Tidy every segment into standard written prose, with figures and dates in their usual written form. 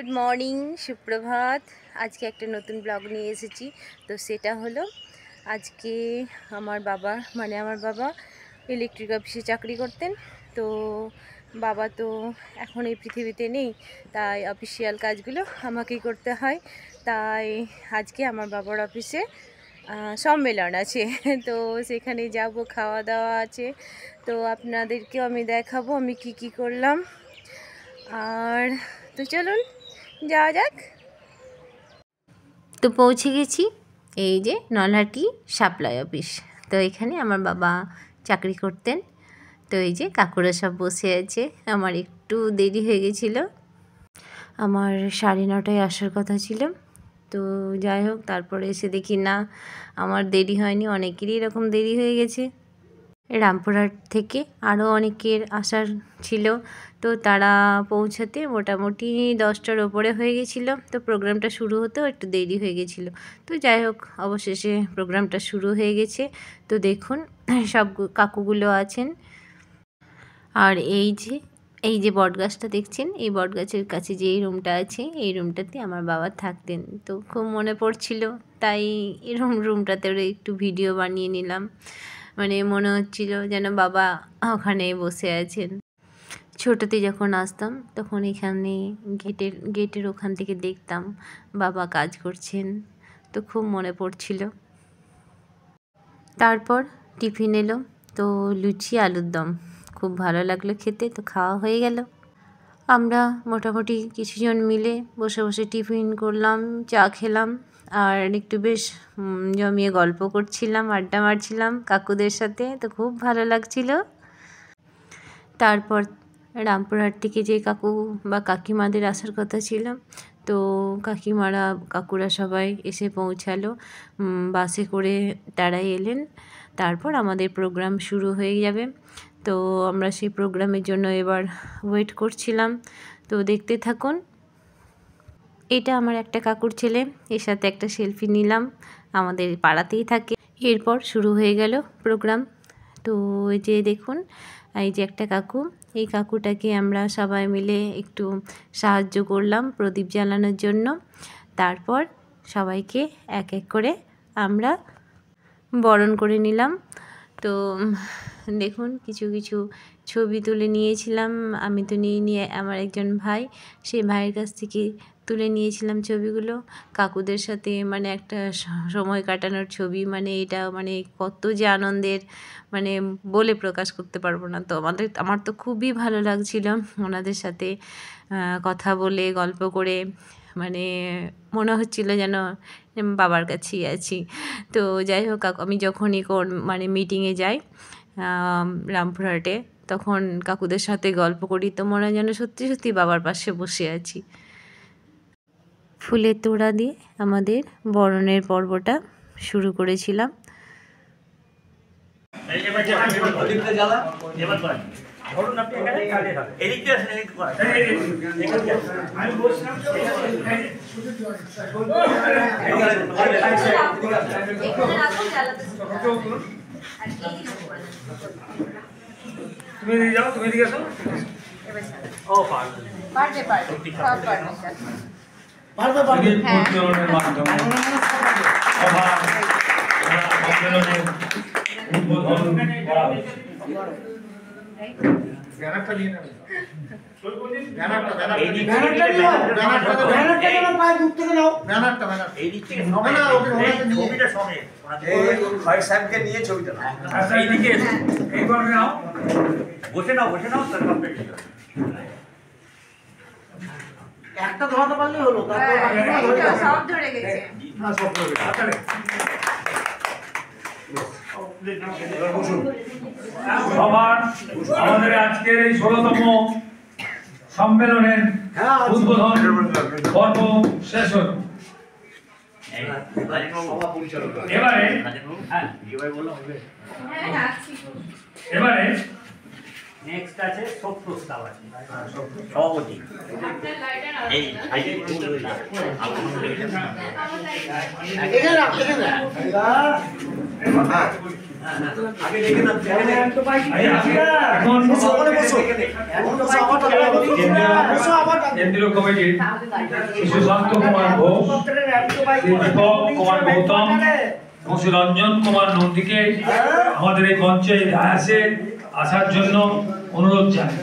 Good morning सुप्रभात। आज के एक नतून ब्लग निये एसेছি। तो सेटा हलो आज के आमार बाबा माने आमार बाबा इलेक्ट्रिक अफिसे चाकरी करतें। तो बाबा तो एखन এই পৃথিবীতে নেই, তাই অফিসিয়াল কাজগুলো আমাকেই করতে হয়। তাই আজকে আমার বাবার অফিসে সম্মেলন আছে, তো সেখানে যাব, খাওয়া দাওয়া আছে। তো আপনাদেরকেও আমি দেখাবো আমি কি করলাম। আর তো চলুন যাওয়া যাক। তো পৌঁছে গেছি এই যে নলহাটি সাপ্লাই অফিস। তো এখানে আমার বাবা চাকরি করতেন। তো এই যে কাকুরা সব বসে আছে। আমার একটু দেরি হয়ে গেছিলো, আমার 9:30টায় আসার কথা ছিল। তো যাই হোক, তারপরে এসে দেখি না আমার দেরি হয়নি, অনেকেরই এরকম দেরি হয়ে গেছে। রামপুরহাট থেকে আরও অনেকের আসার ছিল, তো তারা পৌঁছাতে মোটামুটি 10টার ওপরে হয়ে গেছিলো। তো প্রোগ্রামটা শুরু হতেও একটু দেরি হয়ে গেছিলো। তো যাই হোক, অবশেষে প্রোগ্রামটা শুরু হয়ে গেছে। তো দেখুন সব কাকুগুলো আছেন। আর এই যে বটগাছটা দেখছেন, এই বটগাছের কাছে যে এই রুমটা আছে, এই রুমটাতে আমার বাবা থাকতেন। তো খুব মনে পড়ছিল, তাই এরকম রুমটাতেও একটু ভিডিও বানিয়ে নিলাম। মানে মনে হচ্ছিল যেন বাবা ওখানে বসে আছেন। ছোটোতে যখন আসতাম তখন এখানে গেটের ওখান থেকে দেখতাম বাবা কাজ করছেন, তো খুব মনে পড়ছিল। তারপর টিফিন এলো, তো লুচি আলুর দম খুব ভালো লাগলো খেতে। তো খাওয়া হয়ে গেল। আমরা মোটামুটি কিছুজন মিলে বসে বসে টিফিন করলাম, চা খেলাম, আর একটু বেশ জমিয়ে গল্প করছিলাম, আড্ডা মারছিলাম কাকুদের সাথে। তো খুব ভালো লাগছিল। তারপর রামপুরহাট থেকে যে কাকু বা কাকিমাদের আসার কথা ছিল, তো কাকুরা সবাই এসে পৌঁছালো। বাসে করে তারাই এলেন। তারপর আমাদের প্রোগ্রাম শুরু হয়ে যাবে। তো আমরা সেই প্রোগ্রামের জন্য এবার ওয়েট করছিলাম। তো দেখতে থাকুন। এটা আমার একটা কাকুর ছেলে, এর সাথে একটা সেলফি নিলাম, আমাদের পাড়াতেই থাকে। এরপর শুরু হয়ে গেল প্রোগ্রাম। তো এই যে দেখুন, এই যে একটা কাকু, এই কাকুটাকে আমরা সবাই মিলে একটু সাহায্য করলাম প্রদীপ জ্বালানোর জন্য। তারপর সবাইকে এক এক করে আমরা বরণ করে নিলাম। তো দেখুন কিছু ছবি তুলে নিয়েছিলাম। আমি তো নিয়ে আমার একজন ভাই, সেই ভাইয়ের কাছ থেকে তুলে নিয়েছিলাম ছবিগুলো কাকুদের সাথে। মানে একটা সময় কাটানোর ছবি, মানে এটা মানে কত যে আনন্দের, মানে বলে প্রকাশ করতে পারবো না। তো আমার তো খুবই ভালো লাগছিল ওনাদের সাথে কথা বলে, গল্প করে। মানে মনে হচ্ছিল যেন বাবার কাছেই আছি। তো যাই হোক, আমি যখনই মানে মিটিংয়ে যাই রামপুরহাটে, তখন কাকুদের সাথে গল্প করি, তো মনে হয় যেন সত্যি সত্যি বাবার পাশে বসে আছি। ফুলের তোড়া দিয়ে আমাদের বরণের পর্বটা শুরু করেছিলাম। তুমি দিয়ে যাও, তুমি দিয়ে আসো। ও পারবে বসে নাও একটা ধরাতে পারলে হলো। সব ধরে গেছে। আমাদের আজকের এই 16তম সম্মেলনের উদ্বোধন পর্ব শেষ হল। এবারে নেক্সট আছে শোক প্রস্তাব আছে সভাপতি এই এখানে কেন্দ্রীয় কমিটির সুশান্ত কুমার ঘোষ, দীপক কুমার গৌতম এবং রঞ্জন কুমার নন্দীকে আমাদের এই মঞ্চে আসার জন্য অনুরোধ জানাই।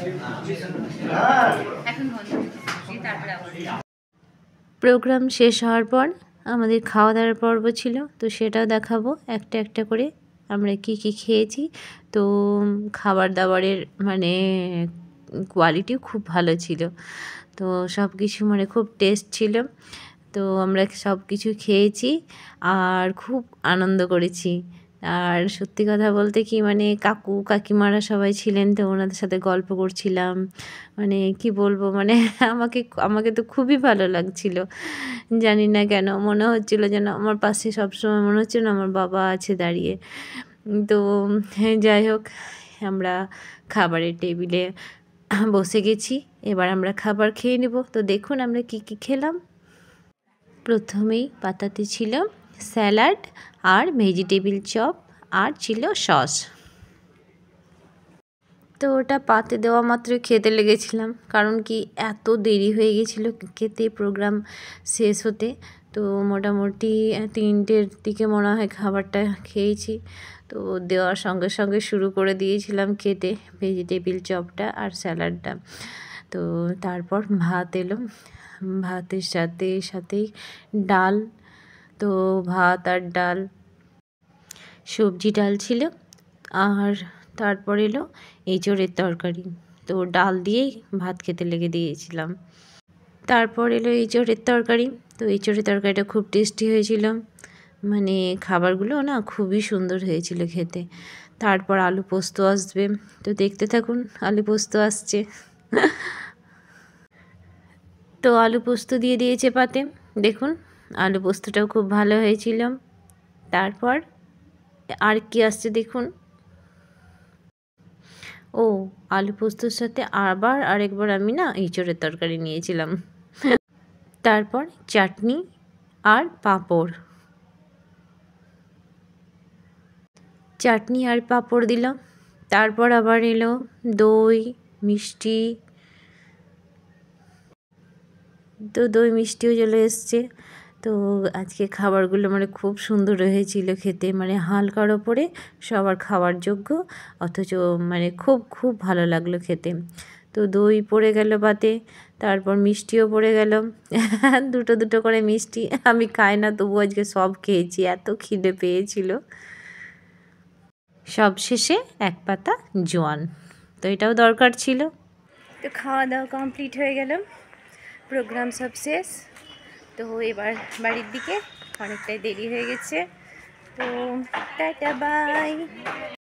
প্রোগ্রাম শেষ হওয়ার পর আমাদের খাওয়া দাওয়ার পর্ব ছিল, তো সেটাও দেখাবো একটা একটা করে আমরা কি কি খেয়েছি। তো খাবার দাবারের মানে কোয়ালিটিও খুব ভালো ছিল, তো সব কিছু মানে খুব টেস্ট ছিল। তো আমরা সব কিছু খেয়েছি আর খুব আনন্দ করেছি। আর সত্যি কথা বলতে কি মানে কাকু কাকিমারা সবাই ছিলেন, তো ওনাদের সাথে গল্প করছিলাম, মানে কি বলবো মানে আমাকে তো খুবই ভালো লাগছিল। জানি না কেন মনে হচ্ছিল যেন আমার পাশে সবসময় মনে হচ্ছে না আমার বাবা আছে দাঁড়িয়ে। তো যাই হোক, আমরা খাবারের টেবিলে বসে গেছি, এবার আমরা খাবার খেয়ে নেব। তো দেখুন আমরা কি কি খেলাম। প্রথমেই পাতাতে ছিল স্যালাড আর ভেজিটেবিল চপ আর ছিল সস। তো ওটা পাতে দেওয়া মাত্র খেতে লেগেছিলাম, কারণ কি এত দেরি হয়ে গেছিলো খেতে, প্রোগ্রাম শেষ হতে। তো মোটামুটি 3টের দিকে মনে হয় খাবারটা খেয়েছি। তো দেওয়ার সঙ্গে সঙ্গে শুরু করে দিয়েছিলাম খেতে ভেজিটেবিল চপটা আর স্যালাডটা। তো তারপর ভাত এলো, ভাতের সাথেই ডাল। তো ভাত আর ডাল, সবজি ডাল ছিল, আর তারপর এলো এঁচোড়ের তরকারি। তো ডাল দিয়েই ভাত খেতে লেগে দিয়েছিলাম। তারপর এলো এঁচোড়ের তরকারি। তো এঁচোড়ের তরকারিটা খুব টেস্টি হয়েছিল, মানে খাবারগুলো না খুবই সুন্দর হয়েছিল খেতে। তারপর আলু পোস্ত আসবে, তো দেখতে থাকুন আলু পোস্ত আসছে। তো আলু পোস্ত দিয়ে দিয়েছে পাতে, দেখুন আলু পোস্তটাও খুব ভালো হয়েছিল। তারপর আর কি আসছে দেখুন, ও আলু পোস্তর সাথে আরেকবার আমি না এঁচোড়ের তরকারি নিয়েছিলাম। তারপর চাটনি আর পাঁপড়, দিলাম। তারপর আবার এলো দই মিষ্টি, তো দই মিষ্টিও চলে এসছে। তো আজকে খাবারগুলো মানে খুব সুন্দর হয়েছিল খেতে, মানে হালকার ওপরে সবার খাওয়ার যোগ্য, অথচ মানে খুব খুব ভালো লাগলো খেতে। তো দই পড়ে গেল পাতে, তারপর মিষ্টিও পড়ে গেল। দুটো করে মিষ্টি, আমি খাই না তবু আজকে সব খেয়েছি, এত খিদে পেয়েছিল। সব শেষে এক পাতা জোয়ান, তো এটাও দরকার ছিল। তো খাওয়া দাওয়া কমপ্লিট হয়ে গেল, প্রোগ্রাম সব শেষ। তো এবার বাড়ির দিকে, অনেকটাই দেরি হয়ে গেছে। তো টাটা বাই।